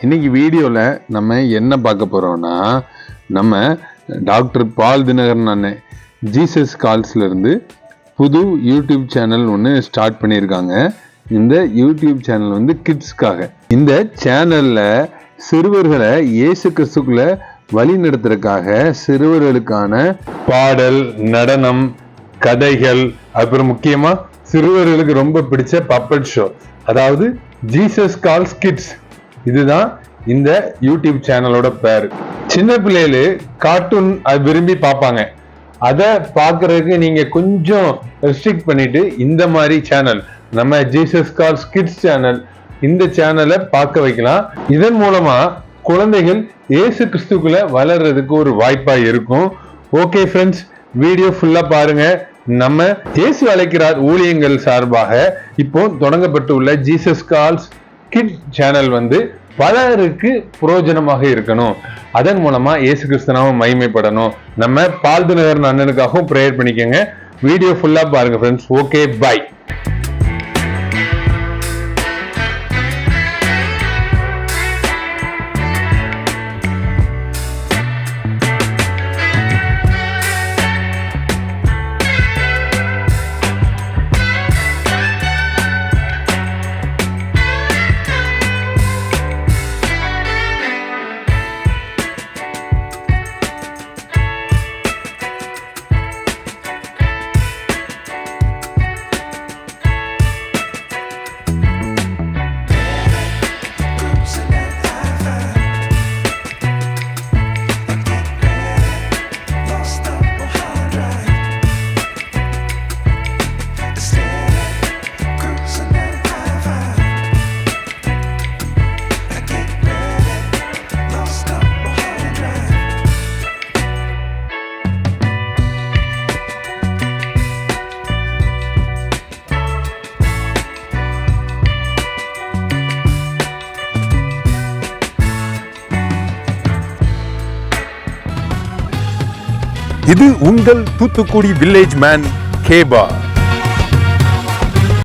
இன்னைக்கு வீடியோவில் நம்ம என்ன பார்க்க போகிறோம்னா, நம்ம டாக்டர் பால் தினகரன் அண்ணன் ஜீசஸ் கால்ஸ்லேருந்து புது யூடியூப் சேனல் ஒன்று ஸ்டார்ட் பண்ணியிருக்காங்க. இந்த யூடியூப் சேனல் வந்து கிட்ஸ்க்காக. இந்த சேனலில் சிறுவர்களை இயேசு கிறிஸ்துக்குள்ள வழி நடத்துறதுக்காக சிறுவர்களுக்கான பாடல், நடனம், கதைகள், அப்புறம் முக்கியமாக சிறுவர்களுக்கு ரொம்ப பிடிச்ச பப்பட் ஷோ, அதாவது ஜீசஸ் கால்ஸ் கிட்ஸ், இதுதான் இந்த யூடியூப் சேனலோட பேர். சின்ன பிள்ளைகளு கார்ட்டூன் விரும்பி பார்ப்பாங்க. அதை பார்க்கறதுக்கு நீங்க கொஞ்சம் ரெஸ்ட்ரிக்ட் பண்ணிட்டு இந்த மாதிரி சேனல், நம்ம ஜீசஸ் கால்ஸ் கிட்ஸ் சேனல், இந்த சேனலை பார்க்க வைக்கலாம். இதன் மூலமா குழந்தைகள் இயேசு கிறிஸ்துக்குள்ள வளர்றதுக்கு ஒரு வாய்ப்பா இருக்கும். ஓகே ஃப்ரெண்ட்ஸ், வீடியோ ஃபுல்லா பாருங்க. நம்ம இயேசு அழைக்கிறார் ஊழியங்கள் சார்பாக இப்போ தொடங்கப்பட்டுள்ள ஜீசஸ் கால்ஸ் கிட் சேனல் வந்து பலருக்கு பிரயோஜனமாக இருக்கணும். அதன் மூலமா இயேசு கிறிஸ்துனாவும் மகிமைப்படணும். நம்ம பால் தினகரன் அண்ணனுக்காகவும் ப்ரேயர் பண்ணிக்கோங்க. வீடியோ ஃபுல்லா பாருங்க ஃப்ரெண்ட்ஸ். Okay, by. இது உங்கள் தூத்துக்குடி வில்லேஜ் மேன் கேபா.